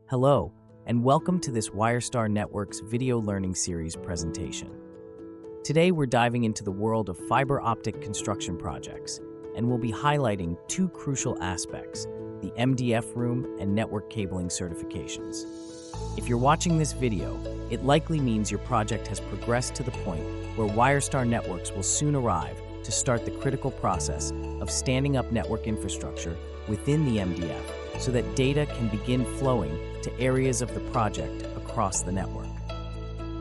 Hello, and welcome to this WireStar Network's video learning series presentation. Today we're diving into the world of fiber optic construction projects, and we'll be highlighting two crucial aspects, the MDF room and network cabling certifications. If you're watching this video, it likely means your project has progressed to the point where WireStar Networks will soon arrive to start the critical process of standing up network infrastructure within the MDF so that data can begin flowing to areas of the project across the network.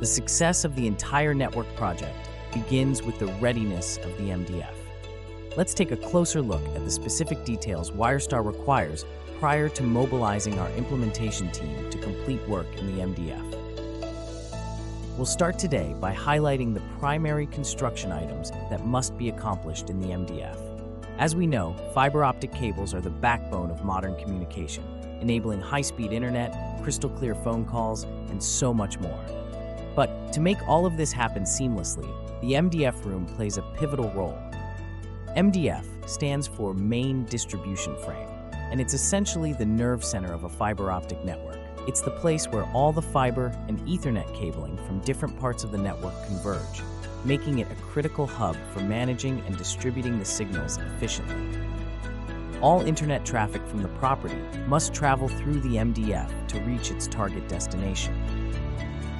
The success of the entire network project begins with the readiness of the MDF. Let's take a closer look at the specific details WireStar requires prior to mobilizing our implementation team to complete work in the MDF. We'll start today by highlighting the primary construction items that must be accomplished in the MDF. As we know, fiber optic cables are the backbone of modern communication, enabling high-speed internet, crystal-clear phone calls, and so much more. But to make all of this happen seamlessly, the MDF room plays a pivotal role. MDF stands for Main Distribution Frame, and it's essentially the nerve center of a fiber optic network. It's the place where all the fiber and Ethernet cabling from different parts of the network converge, making it a critical hub for managing and distributing the signals efficiently. All internet traffic from the property must travel through the MDF to reach its target destination.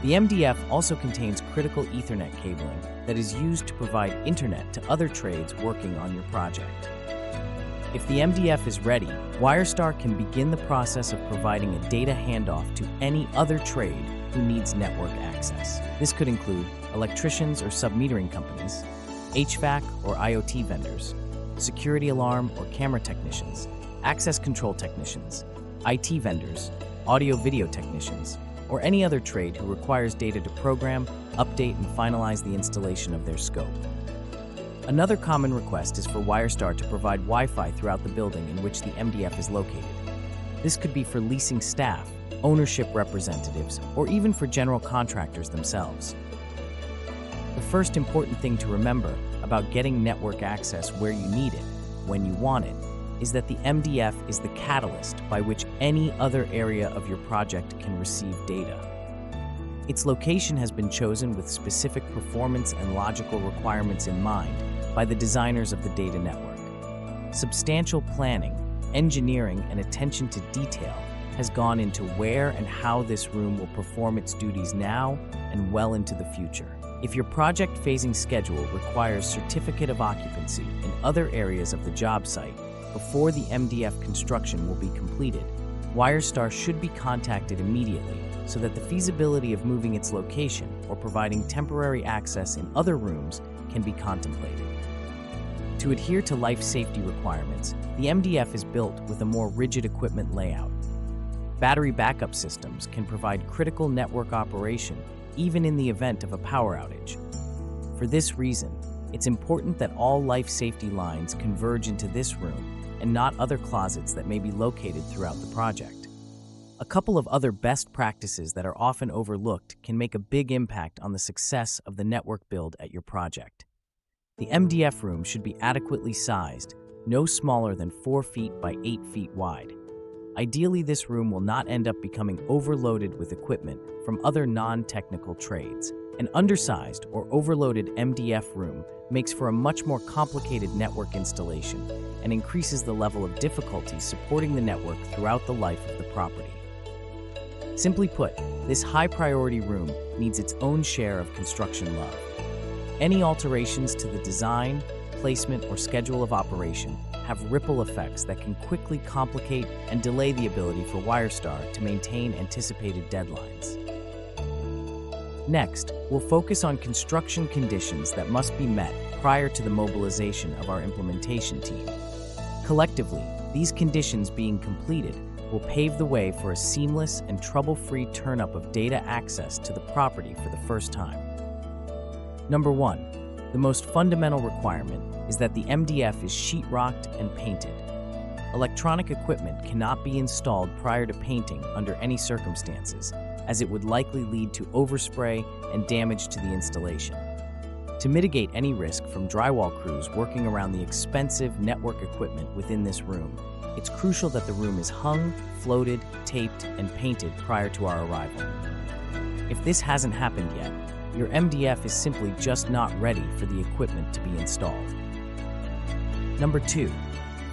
The MDF also contains critical Ethernet cabling that is used to provide internet to other trades working on your project. If the MDF is ready, WireStar can begin the process of providing a data handoff to any other trade who needs network access. This could include electricians or submetering companies, HVAC or IoT vendors, security alarm or camera technicians, access control technicians, IT vendors, audio-video technicians, or any other trade who requires data to program, update, and finalize the installation of their scope. Another common request is for WireStar to provide Wi-Fi throughout the building in which the MDF is located. This could be for leasing staff, ownership representatives, or even for general contractors themselves. The first important thing to remember about getting network access where you need it, when you want it, is that the MDF is the catalyst by which any other area of your project can receive data. Its location has been chosen with specific performance and logical requirements in mind by the designers of the data network. Substantial planning, engineering, and attention to detail has gone into where and how this room will perform its duties now and well into the future. If your project phasing schedule requires certificate of occupancy in other areas of the job site before the MDF construction will be completed, WireStar should be contacted immediately so that the feasibility of moving its location or providing temporary access in other rooms can be contemplated. To adhere to life safety requirements, the MDF is built with a more rigid equipment layout. Battery backup systems can provide critical network operation even in the event of a power outage. For this reason, it's important that all life safety lines converge into this room and not other closets that may be located throughout the project. A couple of other best practices that are often overlooked can make a big impact on the success of the network build at your project. The MDF room should be adequately sized, no smaller than 4 feet by 8 feet wide. Ideally, this room will not end up becoming overloaded with equipment from other non-technical trades. An undersized or overloaded MDF room makes for a much more complicated network installation and increases the level of difficulty supporting the network throughout the life of the property. Simply put, this high-priority room needs its own share of construction love. Any alterations to the design, placement, or schedule of operation have ripple effects that can quickly complicate and delay the ability for WireStar to maintain anticipated deadlines. Next, we'll focus on construction conditions that must be met prior to the mobilization of our implementation team. Collectively, these conditions being completed will pave the way for a seamless and trouble-free turn-up of data access to the property for the first time. Number 1, the most fundamental requirement is that the MDF is sheetrocked and painted. Electronic equipment cannot be installed prior to painting under any circumstances, as it would likely lead to overspray and damage to the installation. To mitigate any risk from drywall crews working around the expensive network equipment within this room, it's crucial that the room is hung, floated, taped, and painted prior to our arrival. If this hasn't happened yet, your MDF is simply just not ready for the equipment to be installed. Number 2,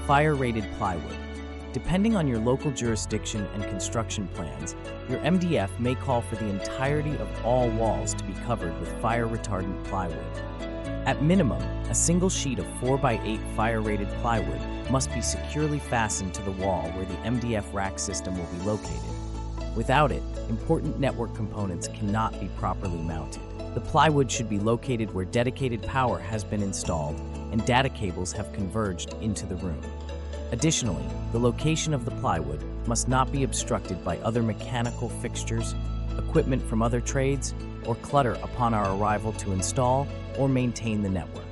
fire-rated plywood. Depending on your local jurisdiction and construction plans, your MDF may call for the entirety of all walls to be covered with fire-retardant plywood. At minimum, a single sheet of 4x8 fire-rated plywood must be securely fastened to the wall where the MDF rack system will be located. Without it, important network components cannot be properly mounted. The plywood should be located where dedicated power has been installed and data cables have converged into the room. Additionally, the location of the plywood must not be obstructed by other mechanical fixtures, equipment from other trades, or clutter upon our arrival to install or maintain the network.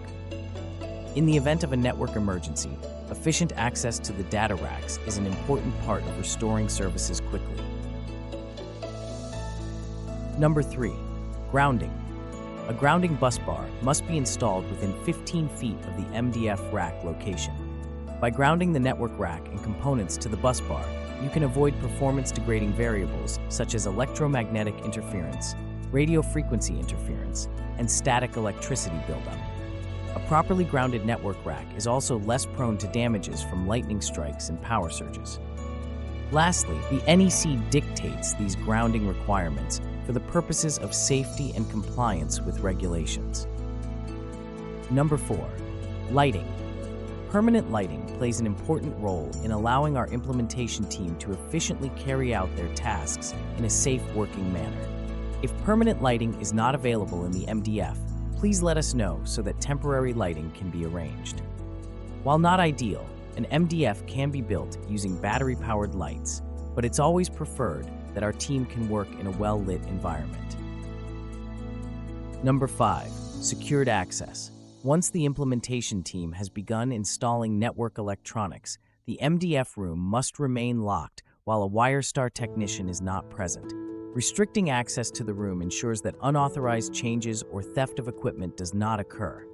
In the event of a network emergency, efficient access to the data racks is an important part of restoring services quickly. Number 3, grounding. A grounding bus bar must be installed within 15 feet of the MDF rack location. By grounding the network rack and components to the bus bar, you can avoid performance-degrading variables such as electromagnetic interference, radio frequency interference, and static electricity buildup. A properly grounded network rack is also less prone to damages from lightning strikes and power surges. Lastly, the NEC dictates these grounding requirements for the purposes of safety and compliance with regulations. Number 4, lighting. Permanent lighting plays an important role in allowing our implementation team to efficiently carry out their tasks in a safe working manner. If permanent lighting is not available in the MDF, please let us know so that temporary lighting can be arranged. While not ideal, an MDF can be built using battery-powered lights, but it's always preferred that our team can work in a well-lit environment. Number 5, secured access. Once the implementation team has begun installing network electronics, the MDF room must remain locked while a WireStar technician is not present. Restricting access to the room ensures that unauthorized changes or theft of equipment does not occur.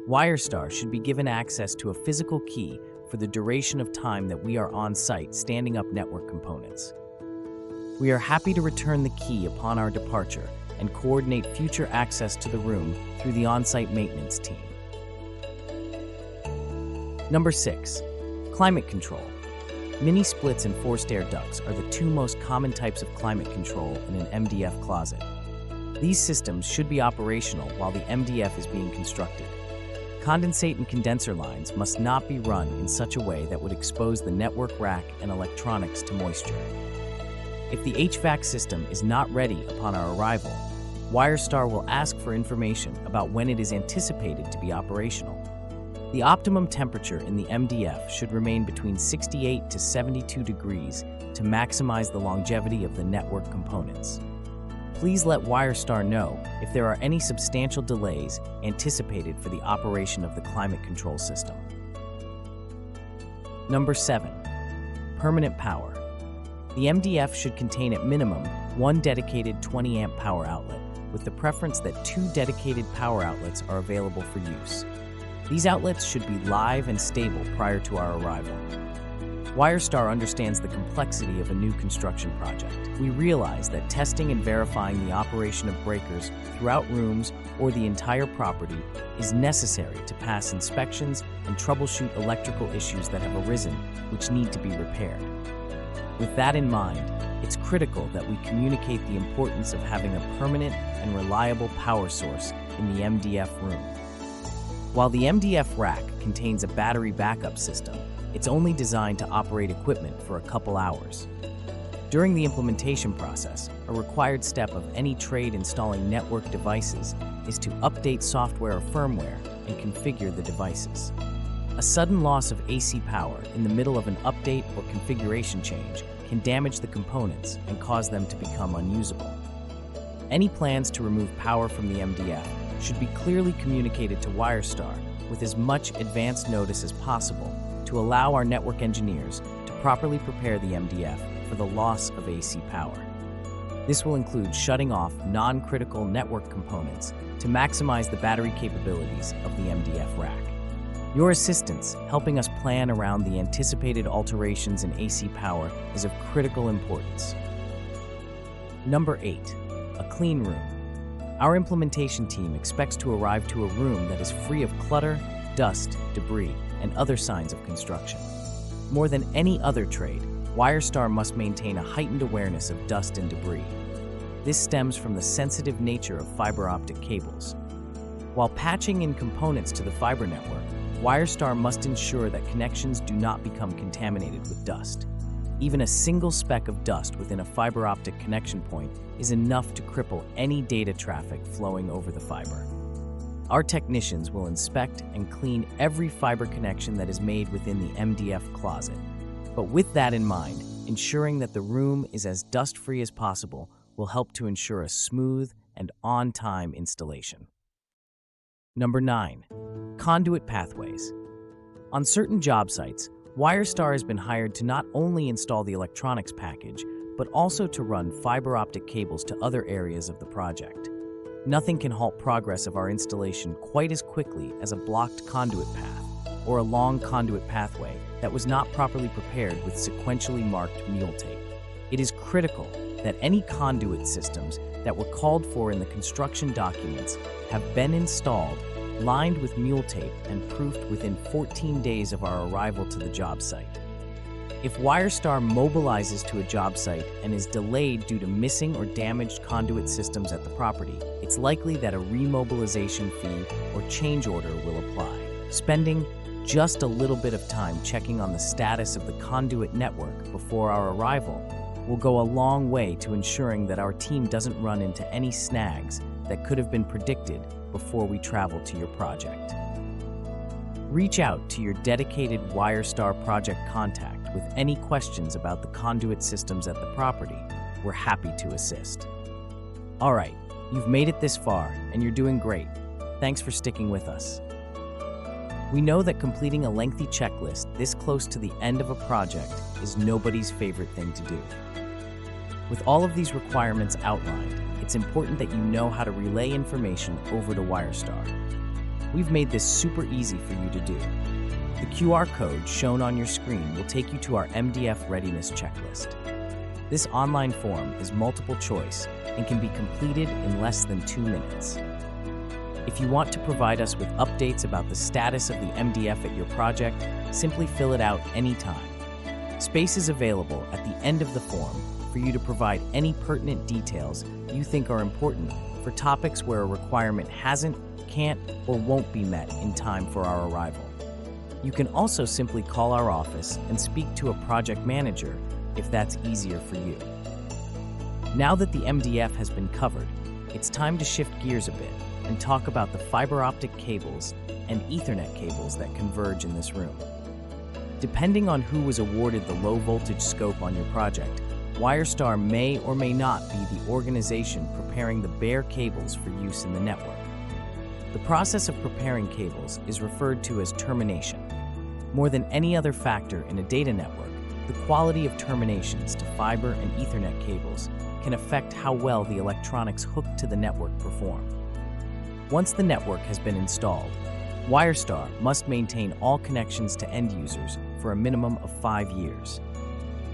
WireStar should be given access to a physical key for the duration of time that we are on site standing up network components. We are happy to return the key upon our departure and coordinate future access to the room through the on-site maintenance team. Number 6, climate control. Mini splits and forced air ducts are the two most common types of climate control in an MDF closet. These systems should be operational while the MDF is being constructed. Condensate and condenser lines must not be run in such a way that would expose the network rack and electronics to moisture. If the HVAC system is not ready upon our arrival, WireStar will ask for information about when it is anticipated to be operational. The optimum temperature in the MDF should remain between 68 to 72 degrees to maximize the longevity of the network components. Please let WireStar know if there are any substantial delays anticipated for the operation of the climate control system. Number 7, permanent power. The MDF should contain at minimum one dedicated 20-amp power outlet, with the preference that 2 dedicated power outlets are available for use. These outlets should be live and stable prior to our arrival. WireStar understands the complexity of a new construction project. We realize that testing and verifying the operation of breakers throughout rooms or the entire property is necessary to pass inspections and troubleshoot electrical issues that have arisen which need to be repaired. With that in mind, it's critical that we communicate the importance of having a permanent and reliable power source in the MDF room. While the MDF rack contains a battery backup system, it's only designed to operate equipment for a couple hours. During the implementation process, a required step of any trade installing network devices is to update software or firmware and configure the devices. A sudden loss of AC power in the middle of an update or configuration change can damage the components and cause them to become unusable. Any plans to remove power from the MDF should be clearly communicated to WireStar with as much advance notice as possible to allow our network engineers to properly prepare the MDF for the loss of AC power. This will include shutting off non-critical network components to maximize the battery capabilities of the MDF rack. Your assistance, helping us plan around the anticipated alterations in AC power, is of critical importance. Number 8. A clean room. Our implementation team expects to arrive to a room that is free of clutter, dust, debris, and other signs of construction. More than any other trade, WireStar must maintain a heightened awareness of dust and debris. This stems from the sensitive nature of fiber optic cables. While patching in components to the fiber network, WireStar must ensure that connections do not become contaminated with dust. Even a single speck of dust within a fiber optic connection point is enough to cripple any data traffic flowing over the fiber. Our technicians will inspect and clean every fiber connection that is made within the MDF closet. But with that in mind, ensuring that the room is as dust-free as possible will help to ensure a smooth and on-time installation. Number 9. Conduit pathways. On certain job sites, WireStar has been hired to not only install the electronics package, but also to run fiber optic cables to other areas of the project. Nothing can halt progress of our installation quite as quickly as a blocked conduit path or a long conduit pathway that was not properly prepared with sequentially marked mule tape. It is critical that any conduit systems that were called for in the construction documents have been installed, lined with mule tape, and proofed within 14 days of our arrival to the job site. If WireStar mobilizes to a job site and is delayed due to missing or damaged conduit systems at the property, it's likely that a remobilization fee or change order will apply. Spending just a little bit of time checking on the status of the conduit network before our arrival will go a long way to ensuring that our team doesn't run into any snags that could have been predicted before we travel to your project. Reach out to your dedicated WireStar project contact with any questions about the conduit systems at the property. We're happy to assist. All right, you've made it this far, and you're doing great. Thanks for sticking with us. We know that completing a lengthy checklist this close to the end of a project is nobody's favorite thing to do. With all of these requirements outlined, it's important that you know how to relay information over to WireStar. We've made this super easy for you to do. The QR code shown on your screen will take you to our MDF Readiness checklist. This online form is multiple choice and can be completed in less than 2 minutes. If you want to provide us with updates about the status of the MDF at your project, simply fill it out anytime. Space is available at the end of the form for you to provide any pertinent details you think are important for topics where a requirement hasn't, can't, or won't be met in time for our arrival. You can also simply call our office and speak to a project manager if that's easier for you. Now that the MDF has been covered, it's time to shift gears a bit and talk about the fiber optic cables and Ethernet cables that converge in this room. Depending on who was awarded the low voltage scope on your project, WireStar may or may not be the organization preparing the bare cables for use in the network. The process of preparing cables is referred to as termination. More than any other factor in a data network, the quality of terminations to fiber and Ethernet cables can affect how well the electronics hooked to the network perform. Once the network has been installed, WireStar must maintain all connections to end users for a minimum of 5 years.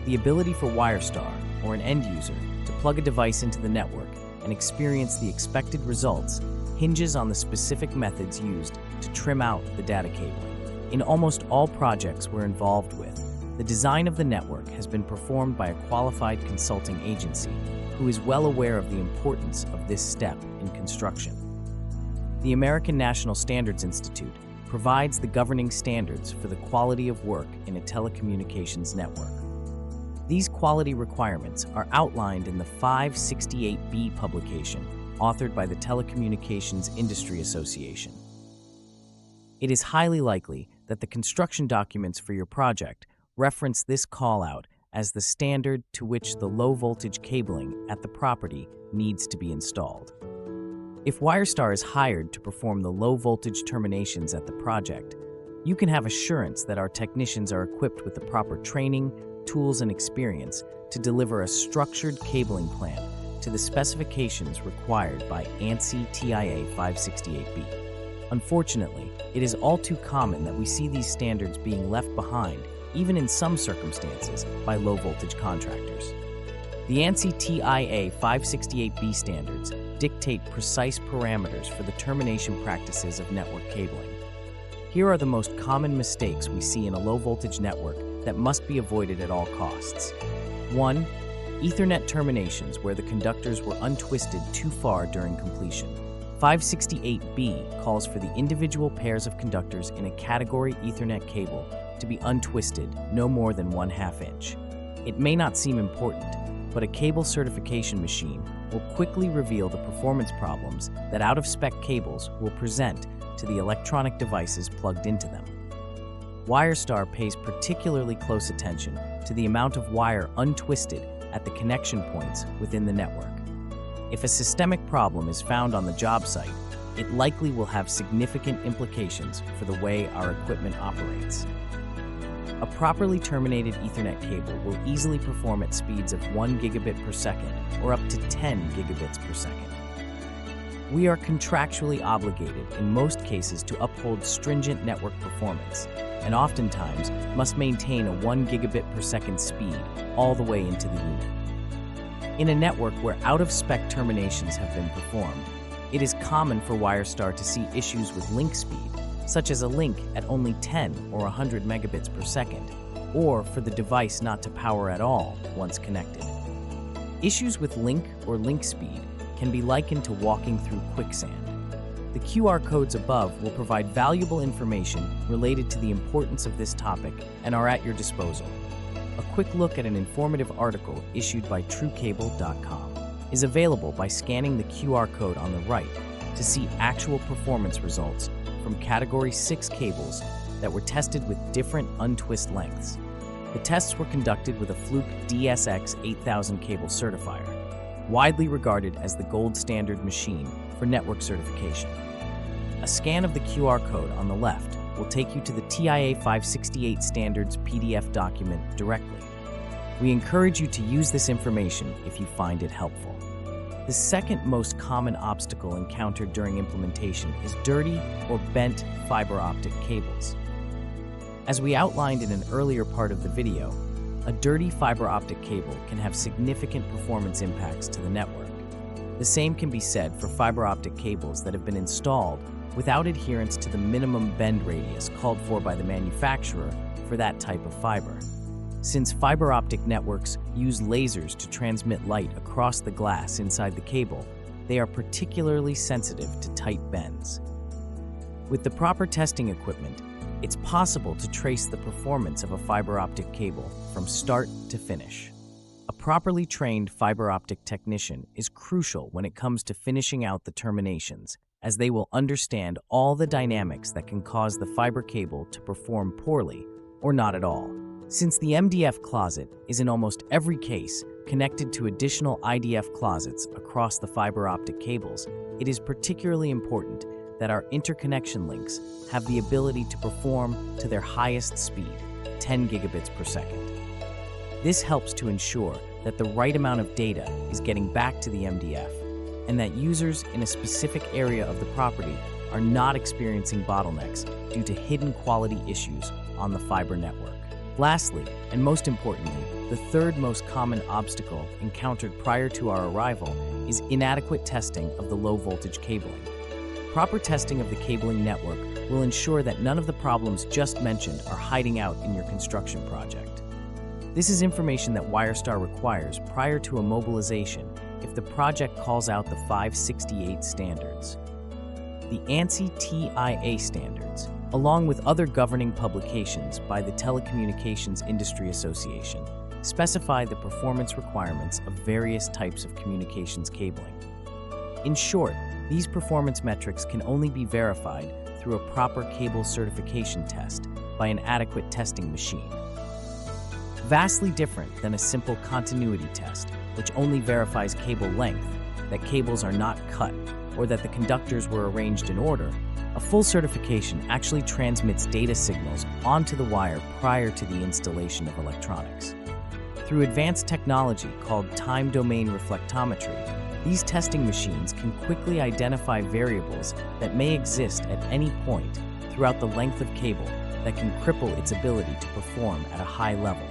The ability for WireStar or an end user to plug a device into the network and experience the expected results hinges on the specific methods used to trim out the data cabling. In almost all projects we're involved with, the design of the network has been performed by a qualified consulting agency who is well aware of the importance of this step in construction. The American National Standards Institute provides the governing standards for the quality of work in a telecommunications network. These quality requirements are outlined in the 568B publication authored by the Telecommunications Industry Association. It is highly likely that the construction documents for your project reference this call-out as the standard to which the low-voltage cabling at the property needs to be installed. If WireStar is hired to perform the low-voltage terminations at the project, you can have assurance that our technicians are equipped with the proper training, tools, and experience to deliver a structured cabling plan to the specifications required by ANSI TIA 568B. Unfortunately, it is all too common that we see these standards being left behind, even in some circumstances, by low-voltage contractors. The ANSI TIA 568B standards dictate precise parameters for the termination practices of network cabling. Here are the most common mistakes we see in a low-voltage network that must be avoided at all costs. 1. Ethernet terminations where the conductors were untwisted too far during completion. 568B calls for the individual pairs of conductors in a category Ethernet cable to be untwisted no more than 1/2 inch. It may not seem important, but a cable certification machine will quickly reveal the performance problems that out-of-spec cables will present to the electronic devices plugged into them. WireStar pays particularly close attention to the amount of wire untwisted at the connection points within the network. If a systemic problem is found on the job site, it likely will have significant implications for the way our equipment operates. A properly terminated Ethernet cable will easily perform at speeds of 1 gigabit per second or up to 10 gigabits per second. We are contractually obligated in most cases to uphold stringent network performance, and oftentimes must maintain a 1 gigabit per second speed all the way into the unit. In a network where out-of-spec terminations have been performed, it is common for WireStar to see issues with link speed, such as a link at only 10 or 100 megabits per second, or for the device not to power at all once connected. Issues with link or link speed can be likened to walking through quicksand. The QR codes above will provide valuable information related to the importance of this topic and are at your disposal. A quick look at an informative article issued by truecable.com is available by scanning the QR code on the right to see actual performance results from Category 6 cables that were tested with different untwist lengths. The tests were conducted with a Fluke DSX 8000 cable certifier, widely regarded as the gold standard machine for network certification. A scan of the QR code on the left will take you to the TIA 568 standards PDF document directly. We encourage you to use this information if you find it helpful. The second most common obstacle encountered during implementation is dirty or bent fiber optic cables. As we outlined in an earlier part of the video, a dirty fiber optic cable can have significant performance impacts to the network. The same can be said for fiber optic cables that have been installed without adherence to the minimum bend radius called for by the manufacturer for that type of fiber. Since fiber optic networks use lasers to transmit light across the glass inside the cable, they are particularly sensitive to tight bends. With the proper testing equipment, it's possible to trace the performance of a fiber optic cable from start to finish. A properly trained fiber optic technician is crucial when it comes to finishing out the terminations, as they will understand all the dynamics that can cause the fiber cable to perform poorly or not at all. Since the MDF closet is in almost every case connected to additional IDF closets across the fiber optic cables, it is particularly important that our interconnection links have the ability to perform to their highest speed, 10 gigabits per second. This helps to ensure that the right amount of data is getting back to the MDF, and that users in a specific area of the property are not experiencing bottlenecks due to hidden quality issues on the fiber network. Lastly, and most importantly, the third most common obstacle encountered prior to our arrival is inadequate testing of the low-voltage cabling. Proper testing of the cabling network will ensure that none of the problems just mentioned are hiding out in your construction project. This is information that WireStar requires prior to a mobilization if the project calls out the 568 standards. The ANSI TIA standards, along with other governing publications by the Telecommunications Industry Association, specify the performance requirements of various types of communications cabling. In short, these performance metrics can only be verified through a proper cable certification test by an adequate testing machine. Vastly different than a simple continuity test, which only verifies cable length, that cables are not cut, or that the conductors were arranged in order, a full certification actually transmits data signals onto the wire prior to the installation of electronics. Through advanced technology called time domain reflectometry, these testing machines can quickly identify variables that may exist at any point throughout the length of cable that can cripple its ability to perform at a high level.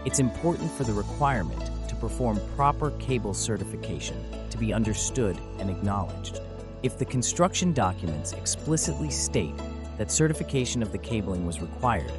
It's important for the requirement to perform proper cable certification to be understood and acknowledged. If the construction documents explicitly state that certification of the cabling was required,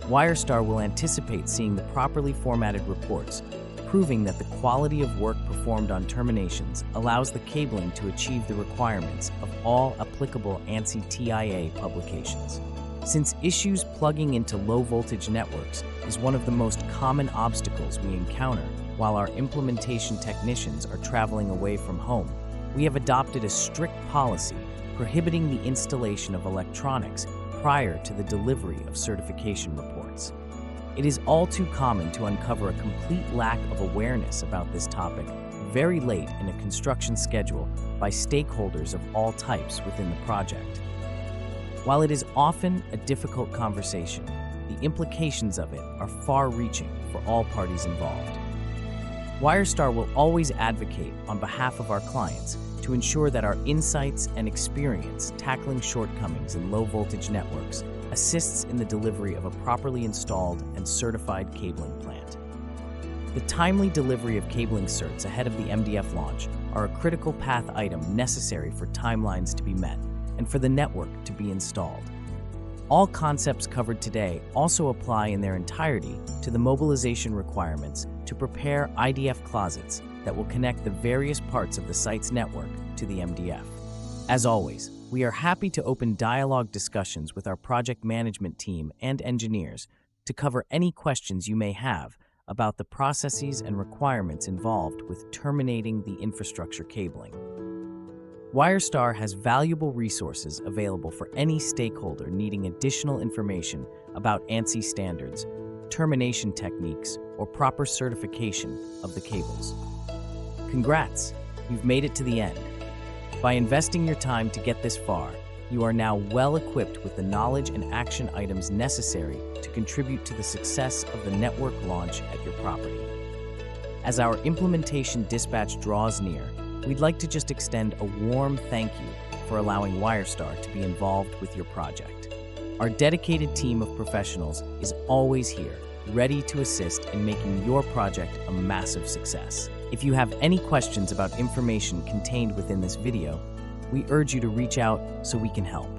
WireStar will anticipate seeing the properly formatted reports, proving that the quality of work performed on terminations allows the cabling to achieve the requirements of all applicable ANSI TIA publications. Since issues plugging into low-voltage networks is one of the most common obstacles we encounter while our implementation technicians are traveling away from home, we have adopted a strict policy prohibiting the installation of electronics prior to the delivery of certification reports. It is all too common to uncover a complete lack of awareness about this topic very late in a construction schedule by stakeholders of all types within the project. While it is often a difficult conversation, the implications of it are far-reaching for all parties involved. WireStar will always advocate on behalf of our clients to ensure that our insights and experience tackling shortcomings in low-voltage networks assists in the delivery of a properly installed and certified cabling plant. The timely delivery of cabling certs ahead of the MDF launch are a critical path item necessary for timelines to be met and for the network to be installed. All concepts covered today also apply in their entirety to the mobilization requirements to prepare IDF closets that will connect the various parts of the site's network to the MDF. As always, we are happy to open dialogue discussions with our project management team and engineers to cover any questions you may have about the processes and requirements involved with terminating the infrastructure cabling. WireStar has valuable resources available for any stakeholder needing additional information about ANSI standards, termination techniques, or proper certification of the cables. Congrats, you've made it to the end. By investing your time to get this far, you are now well equipped with the knowledge and action items necessary to contribute to the success of the network launch at your property. As our implementation dispatch draws near, we'd like to just extend a warm thank you for allowing WireStar to be involved with your project. Our dedicated team of professionals is always here, ready to assist in making your project a massive success. If you have any questions about information contained within this video, we urge you to reach out so we can help.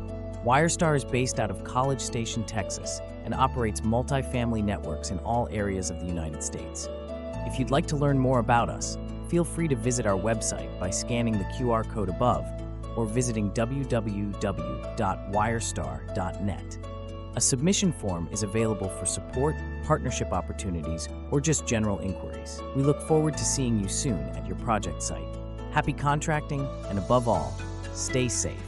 WireStar is based out of College Station, Texas, and operates multifamily networks in all areas of the United States. If you'd like to learn more about us, feel free to visit our website by scanning the QR code above or visiting www.wirestar.net. A submission form is available for support, partnership opportunities, or just general inquiries. We look forward to seeing you soon at your project site. Happy contracting, and above all, stay safe.